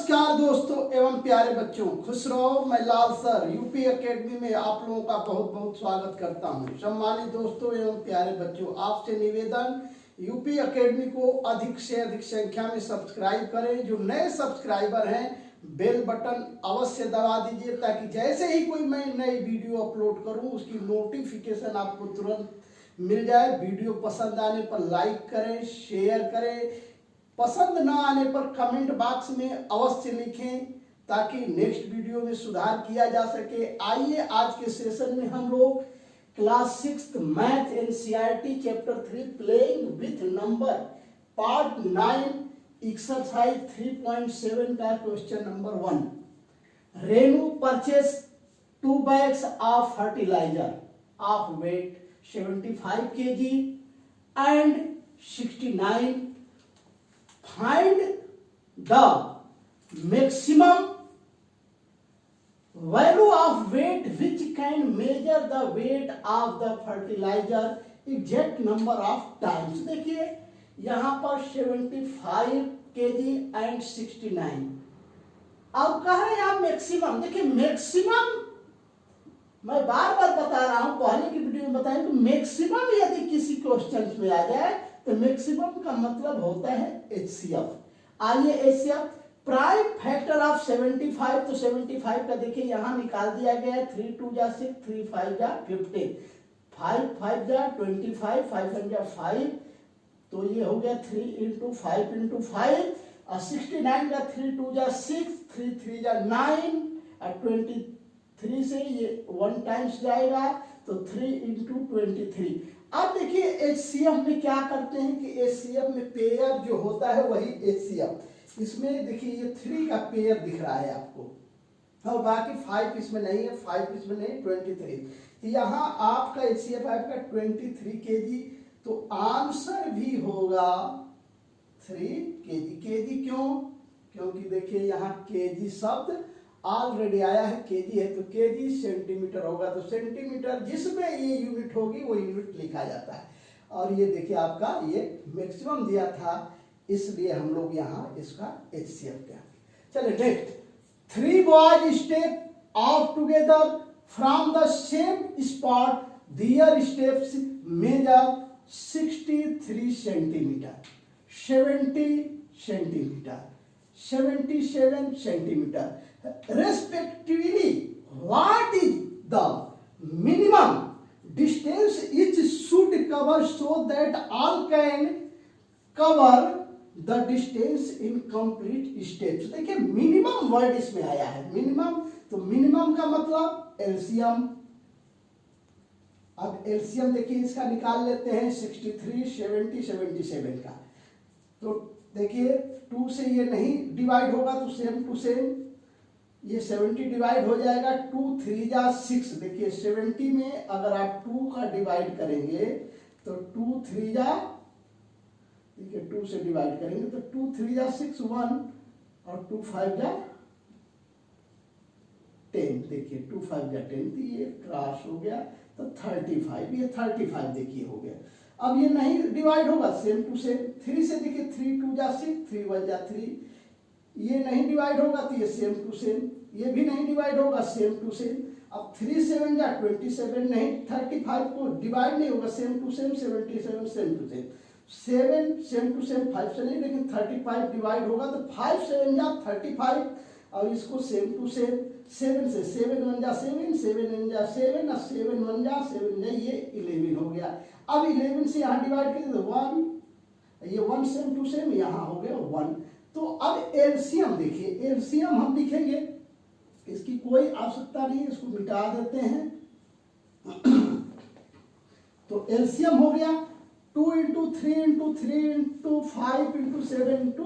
नमस्कार दोस्तों एवं प्यारे बच्चों, खुश रहो। मैं लाल सर यूपी एकेडमी में आप लोगों का बहुत बहुत स्वागत करता हूं। सम्मानित दोस्तों एवं प्यारे बच्चों, आपसे निवेदन, यूपी एकेडमी को अधिक से अधिक संख्या में सब्सक्राइब करें। जो नए सब्सक्राइबर हैं, बेल बटन अवश्य दबा दीजिए ताकि जैसे ही कोई मैं नई वीडियो अपलोड करूं उसकी नोटिफिकेशन आपको तुरंत मिल जाए। वीडियो पसंद आने पर लाइक करें, शेयर करें, पसंद ना आने पर कमेंट बॉक्स में अवश्य लिखें ताकि नेक्स्ट वीडियो में सुधार किया जा सके। आइए आज के सेशन में हम लोग class 6 math NCERT chapter 3 playing with number part 9 exercise 3.7 का question number 1। Renu purchase 2 bags of fertiliser of weight 75 kg and 69. Find the maximum value of weight which can measure the weight of the fertilizer exact number of times। देखिए यहाँ पर 75 kg and 69। अब कह रहे हैं आप maximum. देखिए maximum मैं बार बार बता रहा हूं, पहले की वीडियो में बताया कि मैक्सिमम यदि किसी क्वेश्चन में आ जाए तो मैक्सिमम का मतलब होता है एचसीएफ। आइए एचसीएफ प्राइम फैक्टर ऑफ 75, तो 75 का देखिए यहाँ निकाल दिया गया है। 3 2 जा 6, 3 5 जा 15, 5 5 जा 25, 5 1 जा 5, तो ये हो गया 3 इंटू 5 इंटू 5। और 69 का 3 2 जा 6, 3 3 जा 9 और 23 से ये 1 टाइम्स जाएगा तो 3 इंटू 23। अब देखिए एचसीएफ में क्या करते हैं कि एचसीएफ में पेयर जो होता है वही एचसीएफ। इसमें देखिए ये 3 का पेयर दिख रहा है आपको और बाकी 5 इसमें नहीं है, 5 इसमें नहीं, 23। यहाँ आपका एचसीएफ आपका 23 kg, तो आंसर भी होगा 3 kg। केजी क्यों? क्योंकि देखिए यहाँ केजी शब्द ऑलरेडी आया है, केजी है तो केजी सेंटीमीटर होगा, तो सेंटीमीटर जिसमें ये यूनिट होगी वो यूनिट लिखा जाता है। और ये देखिए आपका ये मैक्सिमम दिया था, इसलिए हम लोग यहाँ इसका एचसीएफ किया। चलिए next. 3 boys step out together from the same spot, their steps measure 63 centimeter, 70 centimeter, 77 centimeter respectively. What is the minimum distance each should cover so that all can cover the distance in complete steps। देखिए minimum word इसमें आया है, minimum, तो minimum का मतलब LCM. अब LCM देखिए इसका निकाल लेते हैं 63, 70, 77 का। तो देखिए 2 से ये नहीं डिवाइड होगा तो सेम टू सेम ये 70 डिवाइड हो जाएगा। 2 3 जा 6। देखिए 70 में अगर आप 2 का डिवाइड करेंगे तो 2 3 जा, देखिए 2 से डिवाइड करेंगे तो 2 3 जा 6 1 और 2 5 जा 10। देखिए 2 5 जा 10, तो ये क्रॉस हो गया तो 35, ये 35 देखिए हो गया। अब ये नहीं डिवाइड होगा, सेम टू सेम। 3 से देखिए 3 2 जा 6, 3 1 जा 3, ये नहीं डिवाइड होगा तो ये सेम टू सेम, ये भी नहीं डिवाइड होगा, सेम टू सेम। अब 3 7 जा 27, नहीं 35 को डिवाइड नहीं होगा, same to same, 77 same to same, 7 same to same, 5 से नहीं, लेकिन 35 डिवाइड होगा तो 5 7 जा 35 और इसको सेम टू सेम, 7 से 7 1 जा 7, 7 1 जा 7 और 7 1 जा 7 जा, ये 11 हो गया। अब 11 से यहाँ डिवाइड करें तो 1, ये 1 सेम टू सेम, यहाँ हो गया 1। तो अब एलसीएम देखिए, एलसीएम हम लिखेंगे, इसकी कोई आवश्यकता नहीं, इसको मिटा देते हैं। तो एलसीएम हो गया 2 into 3 into 3 into 5 into 7 into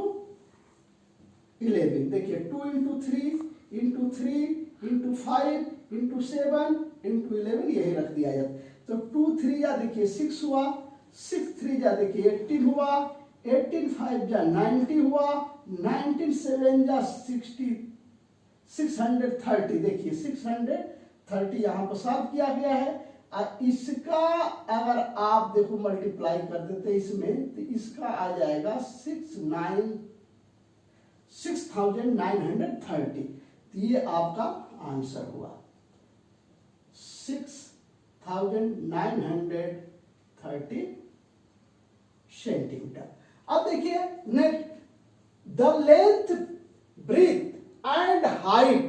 11। देखिए 2 into 3 into 3 into 5 into 7 into 11, यही रख दिया जाए। तो 2 3 जा देखिए 6 हुआ, 6 3 जा देखिए 18 हुआ, 18 5 जा 90 हुआ, 19 7 जा 60, 630। देखिए 630 यहाँ पर साफ किया गया है। और इसका अगर आप देखो मल्टीप्लाई कर देते इसमें तो इसका आ जाएगा 6930। तो ये आपका आंसर हुआ 6930 सेंटीमीटर। अब देखिए next, the length, breadth and height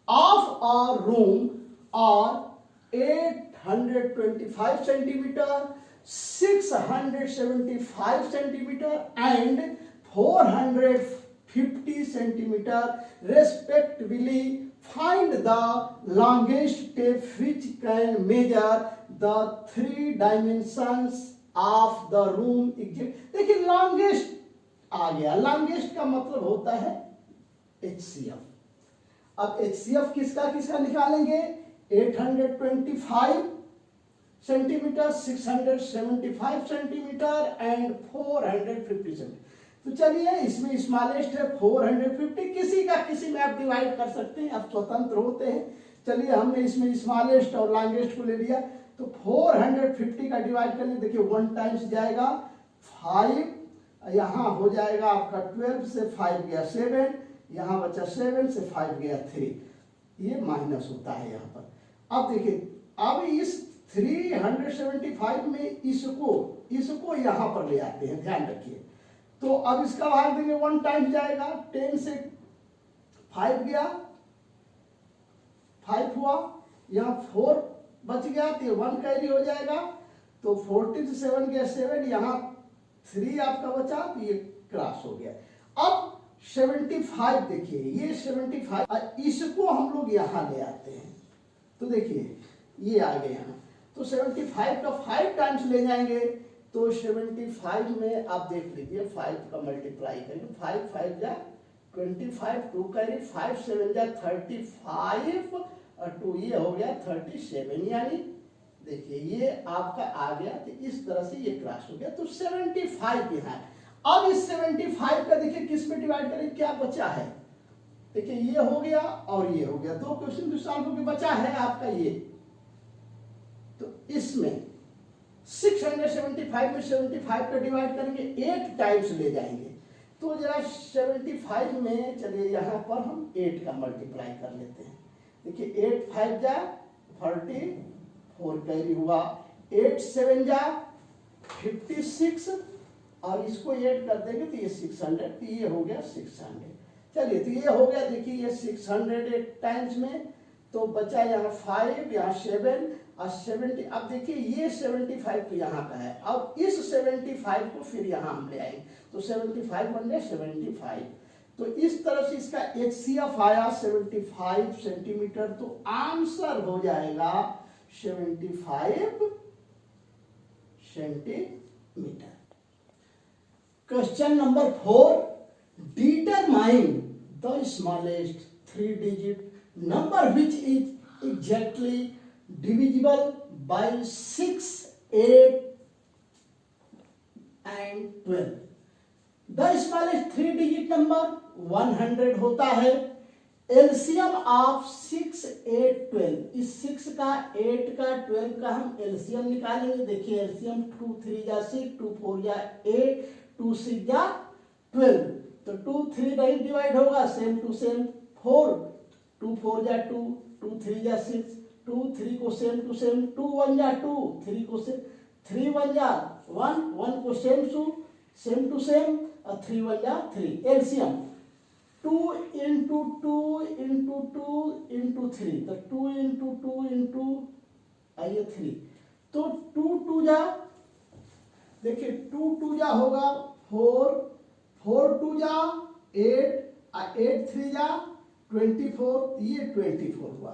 of a room are 825 centimeter, 675 centimeter and 450 centimeter respectively. Find the longest tape which can measure the 3 dimensions of the room. देखिए longest आ गया, longest का मतलब होता है HCF। अब HCF किसका किसका निकालेंगे, 825 सेंटीमीटर, 675 सेंटीमीटर एंड 450 सेंटीमीटर। तो चलिए इसमें स्मॉलेस्ट है 450, किसी का किसी में आप डिवाइड कर सकते हैं, आप स्वतंत्र होते हैं। चलिए हमने इसमें स्मॉलेस्ट और लॉन्गेस्ट को ले लिया, तो 450 का डिवाइड करिए, देखिए 1 टाइम्स जाएगा 5, यहाँ हो जाएगा आपका 12 से 5 गया 7, यहाँ बचा 7 से 5 गया 3, ये माइनस होता है यहाँ पर। अब देखिए अब इस 375 में इसको यहाँ पर ले आते हैं, ध्यान रखिए। तो अब इसका भाग देंगे 1 टाइम जाएगा, 10 से 5 गया 5 हुआ, यहाँ 4 बच गया तो 1 कैरी हो जाएगा, तो 14 से 7 गया 7, यहाँ 3 आपका बचा तो ये क्रॉस हो गया। अब 75 देखिए, ये 75 इसको हम लोग यहाँ ले आते हैं, तो देखिए ये आ गए यहाँ, तो 75 का 5 टाइम्स ले जाएंगे, तो 75 में आप देख लीजिए 5 का मल्टीप्लाई करेंगे, 5 5 जा 25, 2 कैरी 5 7 जा 35 और 2 ये हो गया 37, यानी देखिए ये आपका आ गया, तो इस तरह से ये क्रॉस हो गया, तो 75 यहाँ है। अब इस 75 का देखिए किस में डिवाइड करें, क्या बचा है, देखिए ये हो गया और ये हो गया, 2 क्वेश्चन जो सॉल्व होके बचा है आपका ये, तो इसमें 675 में 75 का डिवाइड करेंगे, 8 टाइम्स ले जाएंगे, तो जरा 75 में चलिए यहाँ पर हम 8 का मल्टीप्लाई कर लेते हैं, देखिए 8 5 जा 44 कैरी हुआ, 8 7 जा 56 और इसको 8 कर देंगे तो ये 600, तो ये हो गया 600। चलिए तो ये हो गया, देखिए ये 600 8 टाइम्स में, तो बचा यहाँ 5, यहाँ 7 और 70। अब देखिए ये 75 तो यहाँ का है, अब इस 75 को फिर यहाँ हम ले आएंगे, तो 75 बन गया 75, तो इस तरह से इसका HCF आया 75 सेंटीमीटर, तो आंसर हो जाएगा 75 centimetre. Question number 4, determine the smallest 3-digit number which is exactly divisible by 6, 8 and 12. The smallest 3-digit number 100 होता है। एलसीएम ऑफ 6, 8, 12, इस 6 का 8 का 12 का हम एलसीएम निकालेंगे। देखिए एलसीएम 2 3 जा 6, 2 4 जा 8, 2 6 जा 12, तो 2 3 नहीं डिवाइड होगा, सेम टू सेम 4, 2 4 जा 2, 2 3 जा 6, 2 3 को सेम टू सेम, 2 1 जा 2, 3 को सेम, 3 1 जा 1, 1 को सेम टू सेम और 3 1 जा 3। एलसीएम 2 into 2 into 2 into 3, तो 2 into 2 into आइए 3, तो 2 2 जा, देखिए 2 2 जा होगा 4, 4 2 जा 8, 8 3 जा 24, ये 24 हुआ।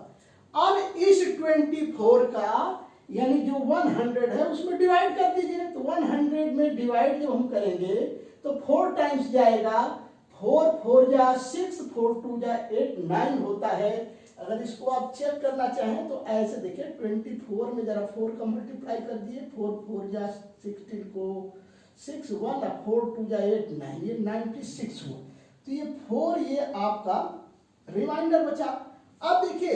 अब इस 24 का यानी जो 100 है उसमें डिवाइड कर दीजिए, तो 100 में डिवाइड जब हम करेंगे तो 4 टाइम्स जाएगा, 4 4 जा 6, 4 2 जा 8, 9 होता है। अगर इसको आप चेक करना चाहें तो ऐसे देखिए 24 में जरा 4 का मल्टीप्लाई कर दिए, 4 4 जा 16 को 6 1, 4 2 जा 8 9, ये 96 हुआ। तो ये 4 ये आपका रिमाइंडर बचा। अब देखिए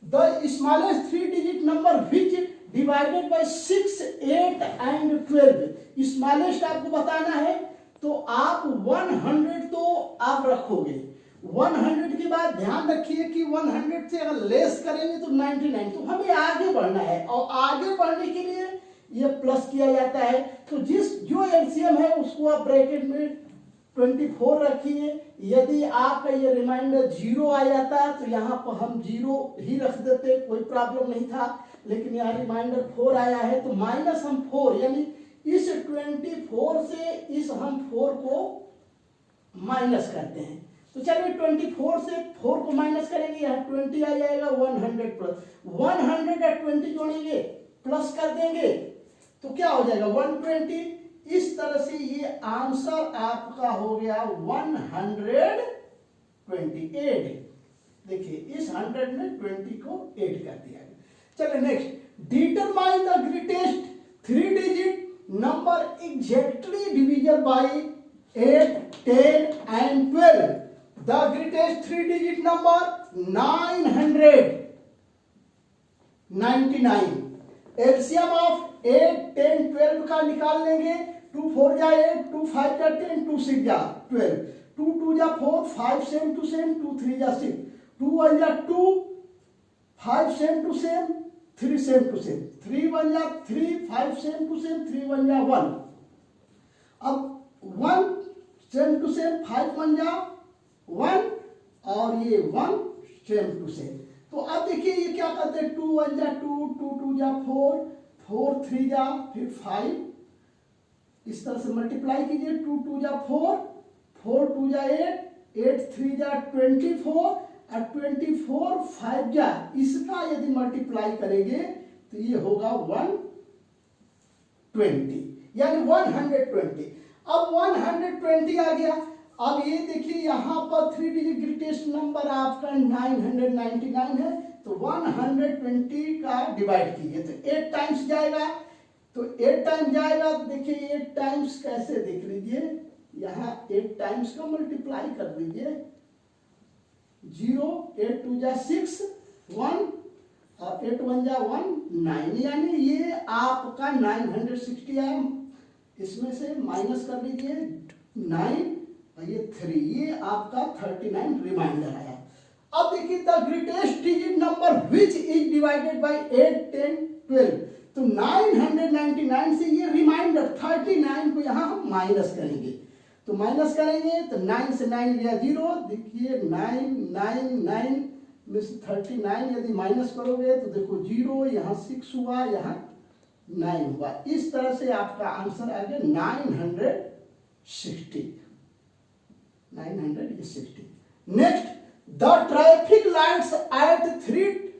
the smallest 3-digit number which divided by 6, 8 and 12, smallest आपको बताना है, तो तो आप 100 तो आप रखोगे, 100 के बाद ध्यान रखिए कि 100 से अगर लेस करेंगे तो 99, तो हमें आगे बढ़ना है और आगे बढ़ने के लिए ये प्लस किया जाता है। तो जो एलसीएम है उसको आप ब्रैकेट में 24 रखिए। यदि आपका ये रिमाइंडर 0 आ जाता तो यहाँ पर हम 0 ही रख देते, कोई प्रॉब्लम नहीं था, लेकिन यहाँ रिमाइंडर 4 आया है तो माइनस हम 4, यानी इस 24 से इस हम 4 को माइनस करते हैं। तो चलिए 24 से 4 को माइनस करेंगे, यहाँ 20 आ जाएगा, 100 प्लस 100 और 20 जोड़ेंगे प्लस कर देंगे तो क्या हो जाएगा 120। इस तरह से ये आंसर आपका हो गया 128। देखिए इस 100 में 20 को ऐड कर दिया गया। चलिए next, determine the greatest 3 digit number exactly divisible by 8, 10 and 12. The greatest 3 digit number 999. LCM of 8, 10, 12 का निकाल लेंगे। 2 4 जा 8, 2 5 जा 10, 2 6 जा 12, 2 2 जा 4, 5 same to same, 2 3 जा 6, 2 1 जा 2, 5 same to same, 3 same to same, 3 1 जा 3, 5 same to same, 3 1 जा 1। अब 1 same to same, 5 1 जा 1 और ये 1 सेम टू सेम। तो अब देखिए ये क्या करते हैं, 2 1 जा 2, 2 2 जा 4, 4 3 जा फिर 5, इस तरह से मल्टीप्लाई कीजिए। 2 2 जा 4, 4 2 जा 8, 8 3 जा 24 और 24 5 जा, इसका यदि मल्टीप्लाई करेंगे तो ये होगा 120, यानी 120। अब 120 आ गया। अब ये देखिए यहाँ पर 3 डिजिट ग्रेटेस्ट नंबर आपका 999 है, तो 120 का डिवाइड कीजिए तो 8 टाइम्स जाएगा। तो 8 टाइम्स जाएगा तो देखिए 8 टाइम्स कैसे देख लीजिए, यहाँ 8 टाइम्स का मल्टीप्लाई कर दीजिए। 0 8 2 जा 6 1 और 8 1 जा 1 9, यानी ये आपका 960 है। इसमें से माइनस कर लीजिए 9 और ये 3, ये आपका 39 रिमाइंडर आया। अब देखिए the greatest digit number which is divided by 8 10 12, तो 999 से ये रिमाइंडर 39 को यहाँ हम माइनस करेंगे। तो माइनस करेंगे तो 9 से 9 गया 0, देखिए 999 में से 39 यदि माइनस करोगे तो देखो 0, यहाँ 6 हुआ, यहाँ 9 हुआ। इस तरह से आपका आंसर आ गया 960। Next, the traffic lights at 3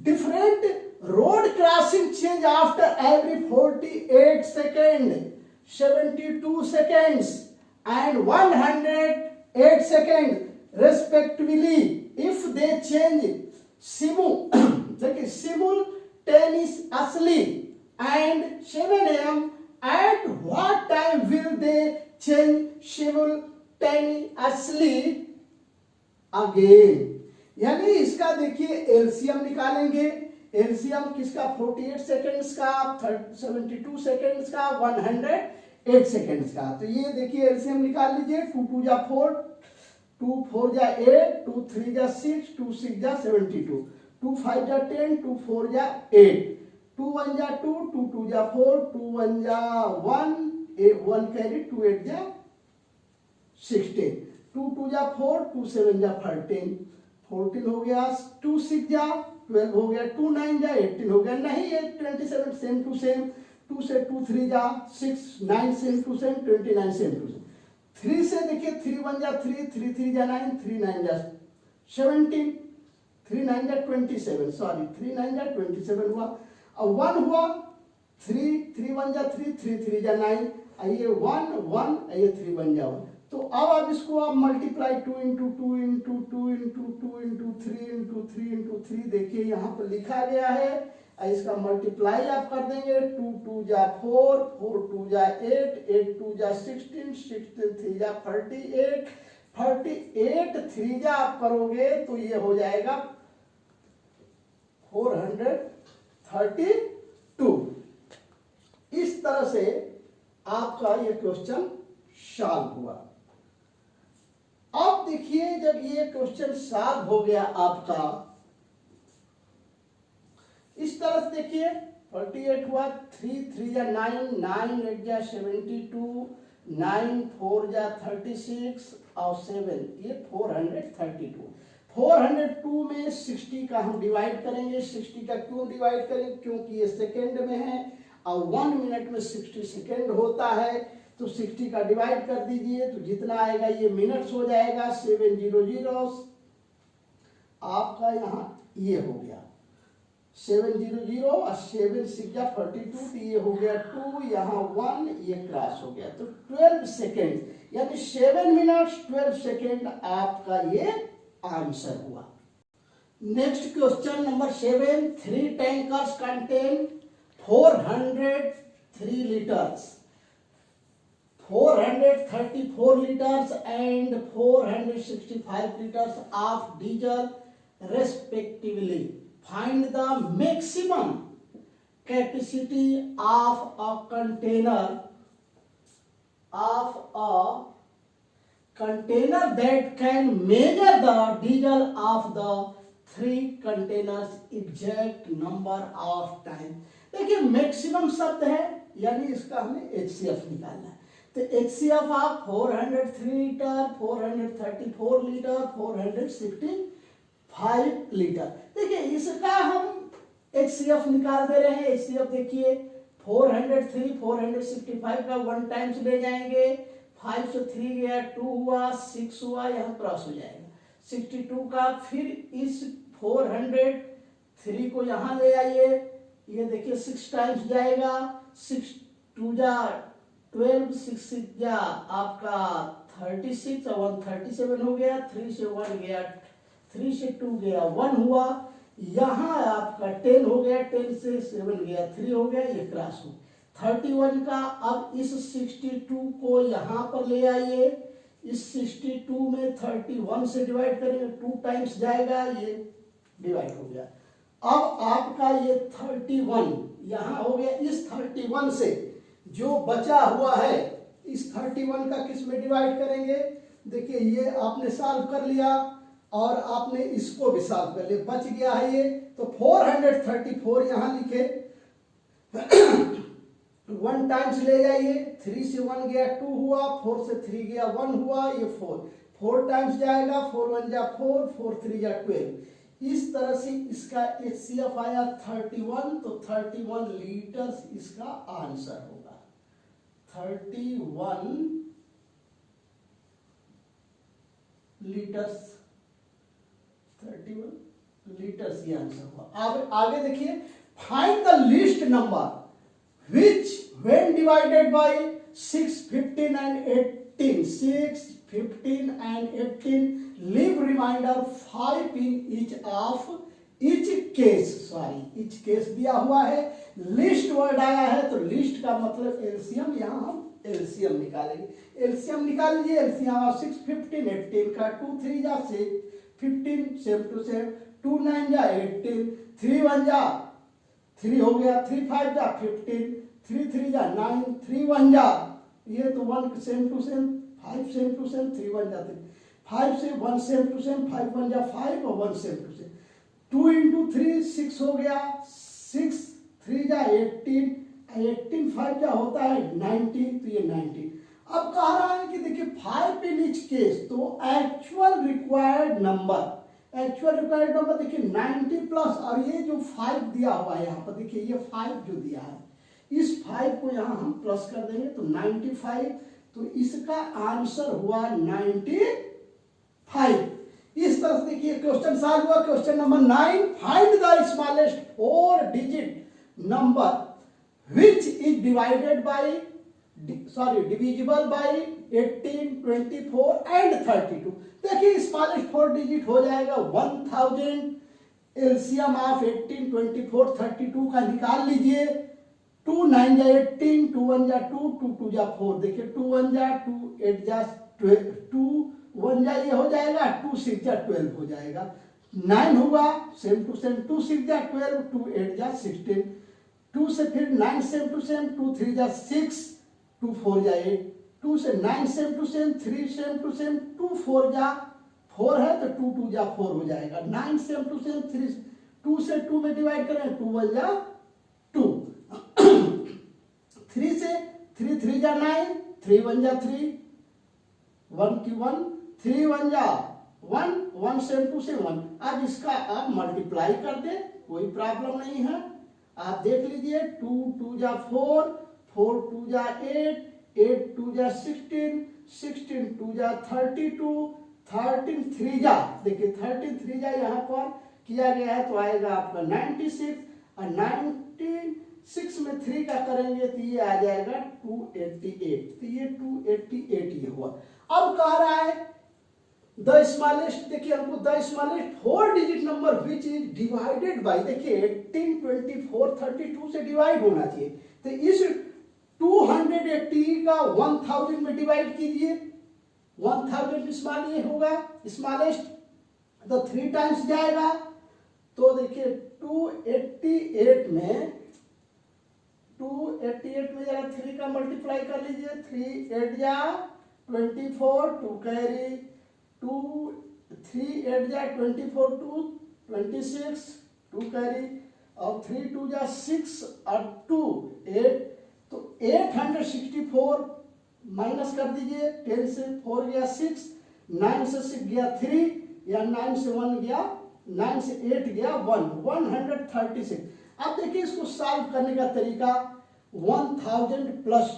different road crossing change after every 48 seconds, 72 seconds and 108 seconds respectively if they change simultaneously and 7 a.m. At what time will they change simultaneously again? यानी इसका देखिए LCM निकालेंगे। LCM किसका, 48 seconds का, 72 seconds का, 108 seconds का। तो ये देखिए एलसीएम निकाल लीजिए। 2 2 जा 4, 2 4 जा 8, 2 3 जा 6, 2 6 जा 72, 2 5 जा 10, 2 4 जा 8, 2 1 जा 2, 2 2 जा 4, 2 1 जा 1, 1 कैरी, 2 8 जा 16, 2 2 जा 4, 2 7 जा 13, 14 हो गया, 2 6 जा 12 हो गया, 2 9 जा 18 हो गया। नहीं ये 27 सेम टू सेम, 2 से 2 3 जा 6, 9 same to same, 29 same to same. 3 से देखिए 3 1 जा 3, 3 3 जा 9, 3 9 जा 17, 3 9 जा 27, सॉरी 3 9 जा 27 हुआ। अब 1 हुआ, 3 3 1 जा 3, 3 3 जा 9, ये 1 1, ये 3 1 जा 1। तो अब आप इसको आप multiply 2 into 2 into 2 into 2 into 3 into 3 into 3 देखिए यहाँ पर लिखा गया है। इसका मल्टीप्लाई आप कर देंगे। 2 2 जा 4, 4 2 जा 8, 8 2 जा 16, 16 3 जा 38, 38 3 जा आप करोगे तो ये हो जाएगा 432। इस तरह से आपका ये क्वेश्चन सॉल्व हुआ। अब देखिए जब ये क्वेश्चन सॉल्व हो गया आपका, इस तरह से देखिए 48 हुआ, 3 3 जा 9, 9 8 जा 72, 9 4 जा 36 और 7 ये 432। 402 में 60 का हम डिवाइड करेंगे। 60 का क्यों डिवाइड करेंगे? क्योंकि ये सेकेंड में है और 1 मिनट में 60 सेकेंड होता है, तो 60 का डिवाइड कर दीजिए तो जितना आएगा ये मिनट्स हो जाएगा। 700 आपका यहाँ ये हो गया 700 और 7 6 जा 42, तो ये हो गया 2, यहाँ 1, ये क्रॉस हो गया, तो 12 सेकेंड, यानी 7 मिनट्स 12 सेकेंड आपका ये आंसर हुआ। Next question number 7, 3 tankers contain 403 liters, 434 liters and 465 liters of diesel respectively. Find the maximum capacity of a container that can measure the diesel of the 3 containers exact number of time. देखिए maximum शब्द है, यानी इसका हमें HCF निकालना है। तो HCF आप 403 लीटर, 434 लीटर, 465 लीटर। देखिए इसका हम HCF निकाल दे रहे हैं। HCF देखिए 403 465 का 1 टाइम्स ले जाएंगे, 5 से 3 गया 2 हुआ, 6 हुआ, यहाँ क्रॉस हो जाएगा 62 का। फिर इस 403 को यहाँ ले आइए, ये देखिए 6 टाइम्स जाएगा, 6 2 जा 12, 6 6 जा आपका 36 और 1 37 हो गया, 3 से 1 गया, 3 से 2 गया 1 हुआ, यहाँ आपका 10 हो गया, 10 से 7 गया 3 हो गया, ये क्रॉस हो 31 का। अब इस 62 को यहाँ पर ले आइए, इस 62 में 31 से डिवाइड करेंगे, 2 टाइम्स जाएगा, ये डिवाइड हो गया। अब आपका ये 31 यहाँ हो गया, इस 31 से जो बचा हुआ है, इस 31 का किस में डिवाइड करेंगे? देखिए ये आपने सॉल्व कर लिया और आपने इसको भी सॉल्व कर लिया, बच गया है ये, तो 434 यहाँ लिखे 1 टाइम्स ले जाइए, 3 से 1 गया 2 हुआ, 4 से 3 गया 1 हुआ, ये 4 टाइम्स जाएगा, 4 1 जा 4, 4 3 जा 12। इस तरह से इसका HCF आया 31, तो 31 लीटर्स इसका आंसर होगा। 31 लीटर्स, 31 लीटर्स ये आंसर हुआ। अब आगे देखिए, find the least number which when divided by 6 15 and 18 6 15 and 18 leave remainder 5 in each case। Sorry each case दिया हुआ है, लिस्ट वर्ड आया है, तो लिस्ट का मतलब एलसीएम, यहाँ हम एलसीएम निकालेंगे। एलसीएम निकाल लीजिए, एलसीएम 6 15 18 का 2 3 जा 6 15 सेम टू सेम, 2 9 जा 18, 3 1 जा 3 हो गया, 3 5 जा 15, 3 3 जा 9, 3 1 जा, ये तो 1 same to same, 5 same to same, 3 1 जा 3, 5 से 1 सेम टू सेम, 5 1 जा 5 और 1 सेम टू सेम, 2 into 3 6 हो गया, 6 3 जा 18, 18 5 जा होता है 19, तो ये 19। अब कह रहा है कि देखिए 5 in each case, तो एक्चुअल रिक्वायर्ड नंबर देखिए 90 प्लस, और ये जो 5 दिया हुआ है यहाँ पर देखिए, ये 5 जो दिया है, इस 5 को यहाँ हम प्लस कर देंगे तो 95, तो इसका आंसर हुआ 95। इस तरह से देखिए क्वेश्चन सॉल्व हुआ। Question number 9, find the smallest 4 digit number which is divided by divisible by 18 24 and 32। देखिए स्मॉलेस्ट 4 डिजिट हो जाएगा 1000। एलसीएम ऑफ 18 24 32 का निकाल लीजिए, 2 9 जा 18, 2 1 जा 2, 2 2 जा 4, देखिए 2 1 जा 2, 8 जा 12, 2 1 जा ये हो जाएगा, 2 6 जा 12 हो जाएगा, 9 होगा सेम टू सेम, 2 6 जा 12, 2 8 जा 16, 2 से फिर 9 सेम टू सेम, 2 3 जा 6, 2 4 जा 8, 2 से 9 same to same, 3 same to same, 2 4 जा 4 है तो 2 2 जा 4 हो जाएगा। 9 सेम टू सेम, 3 2 से 2 में डिवाइड करें 2 1 जा 2, 3 से 3 3 जा 9, 3 1 जा 3, 1 की 1, 3 1 जा 1, 1 सेम टू सेम 1। अब इसका आप मल्टीप्लाई कर दे, कोई प्रॉब्लम नहीं है। आप देख लीजिए 2 2 जा 4, 4 2 जा 8, 8 2 जा 16, 16 2 जा 32, 13 3 जा, देखिए 13 3 जा यहाँ पर किया गया है तो आएगा आपका 96, और 96 में 3 का करेंगे तो ये आ जाएगा 288, तो ये 288 ये हुआ। अब कह रहा है द स्मॉलेस्ट, देखिए हमको the smallest 4 digit number which is divided by, देखिए 18 24 32 से डिवाइड होना चाहिए, तो इस 280 का 1000 में डिवाइड कीजिए, 1000 स्मॉल ये होगा स्मॉलेस्ट, तो 3 टाइम्स जाएगा, तो देखिए 288 में जरा 3 का मल्टीप्लाई कर लीजिए, 3 8 जा 24, 2 कैरी 2, 3 8 जा 24, 2 26, 2 कैरी, और 3 2 जा 6 और 2 8, तो 864 माइनस कर दीजिए, 10 से 4 गया 6, 9 से 6 गया 3, या 9 से 1 गया, 9 से 8 गया 1, 136। अब देखिए इसको सॉल्व करने का तरीका, 1000 प्लस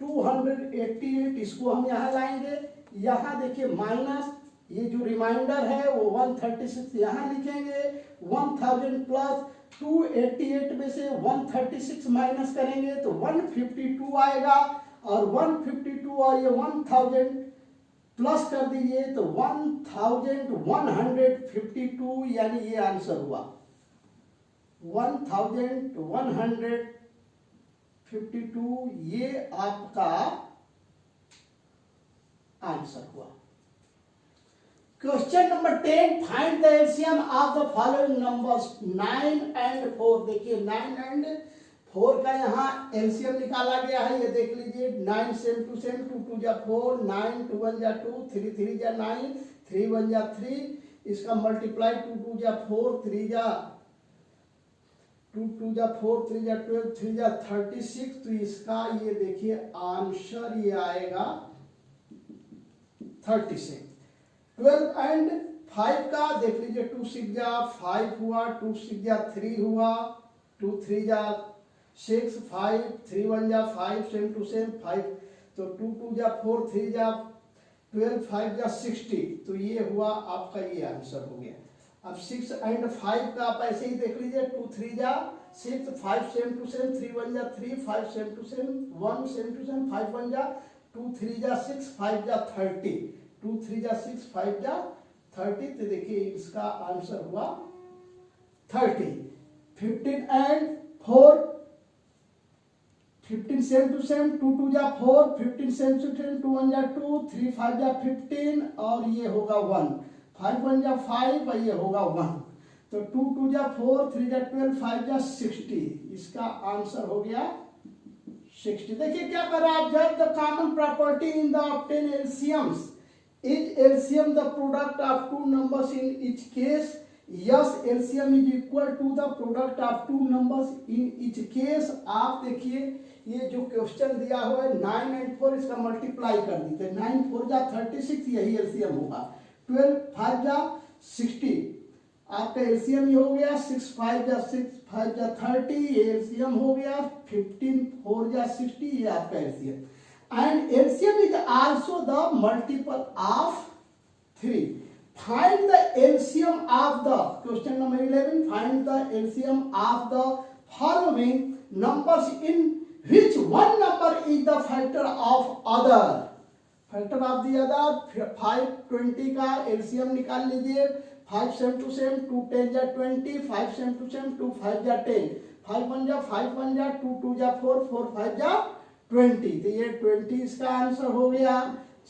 288, इसको हम यहाँ लाएंगे, यहाँ देखिए माइनस, ये जो रिमाइंडर है वो 136 यहाँ लिखेंगे, 1000 प्लस 288 में से 136 माइनस करेंगे तो 152 आएगा, और 152 और ये 1000 प्लस कर दीजिए तो 1152, यानी ये आंसर हुआ 1152, ये आपका आंसर हुआ। Question number 10, find the LCM of the following numbers 9 and 4। देखिए 9 एंड 4 का यहाँ एलसीएम निकाला गया है, ये देख लीजिए 9 सेम टू सेम, 2 2 जा 4, 9 2 1 जा 2, 3 3 जा 9, 3 1 जा 3, इसका मल्टीप्लाई 2 2 जा 4, 3 जा 2 2 जा 4, 3 जा 12, 3 जा 36, तो इसका ये देखिए आंसर ये आएगा 36। 12 एंड 5 का देख लीजिए, 2 6 जा 5 हुआ, 2 6 जा 3 हुआ, 2 3 जा 6, 5 3 1 जा 5 सेम टू सेम 5, तो 2 2 जा 4, 3 जा 12, 5 जा 60, तो ये हुआ आपका ये आंसर हो गया। अब 6 एंड 5 का आप ऐसे ही देख लीजिए, 2 3 जा 6, 5 सेम टू सेम, 3 1 जा 3, 5 same to same, 1 same to same, 5 1 जा 2, 3 जा 6, 5 जा 30, 2 3 जा 6, 5 जा 30, तो देखिए इसका आंसर हुआ 30। 15 एंड 4, 15 सेम टू सेम, 2 2 जा 4, 15 सेम टू सेम, 2 1 जा 2, 3 5 जा 15, और ये होगा 1, 5 1 जा 5, और ये होगा 1, तो 2 2 जा 4, 3 जा 12, 5 जा 60, इसका आंसर हो गया 60। देखिए क्या कर रहा है, observe the common property in the obtain LCMs, is LCM the product of 2 numbers in each case, yes LCM is equal to the product of 2 numbers in each case. आप देखिए ये जो क्वेश्चन दिया हुआ है 9 एंड 4, इसका multiply कर दीजिए, 9 4 जा 36, यही एलसीएम होगा, 12 5 जा 60, आपका एलसीएम ये हो गया, 6 5 जा 6, 5 जा 30, ये एलसीएम हो गया, 15 4 जा 60, ये आपका LCM, and LCM is also the multiple of 3। Find the LCM of the, question number 11, find the LCM of the following numbers in which one number is the factor of other, factor of the other। 5 20 का LCM निकाल लीजिए, 5 same to same, 2 10 जा 20, 5 same to same, 2 5 जा 10, 5 1 जा 5 1 जा 2 2 जा 4, 4 5 जा 20, तो ये 20 इसका आंसर हो गया।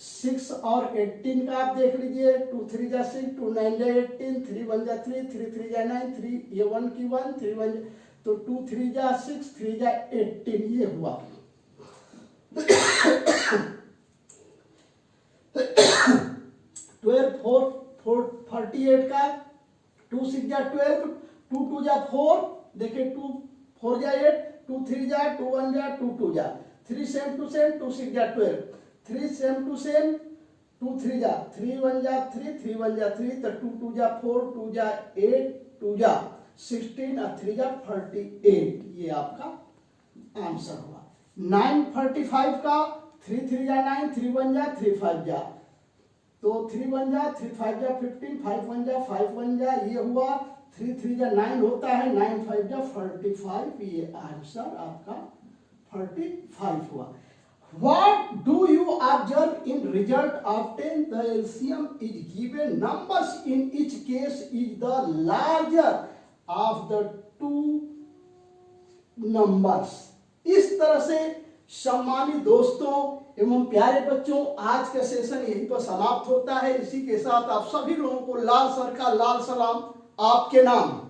6 और 18 का आप देख लीजिए, 2 3 जा 6, 2 9 जा 18, 3 1 जा 3, 3 3 जा 9, 3 ये 1 की 1, 3 1 तो 2 3 जा 6, 3 जा 18, ये हुआ। 12 48 का 2 6 जा 12, 2 2 जा 4, देखिए 2 4 जा 8, 2 3 जा 2 1 जा 2 2 जा 3 सेम टू सेम 2 6 जा 12, 3 सेम टू सेम 2 3 जा 3 1 जा 3, 3 1 जा 3, तो 2 2 जा 4, 2 जा 8, 2 जा 16 और 3 जा 48, ये आपका आंसर हुआ। 945 का 3 3 जा 9, 3 1 जा 3 5 जा, तो 3 1 जा 3 5 जा 15, 5 1 जा 5 1 जा, ये हुआ 3 3 जा 9 होता है, 9 5 जा 45, ये आंसर आपका 45 हुआ। What do you observe in result of 10? The LCM is given. Numbers in each case is the larger of the two numbers. इस तरह से सम्मानित दोस्तों एवं प्यारे बच्चों, आज का सेशन यहीं पर समाप्त होता है। इसी के साथ आप सभी लोगों को लाल सर का लाल सलाम आपके नाम।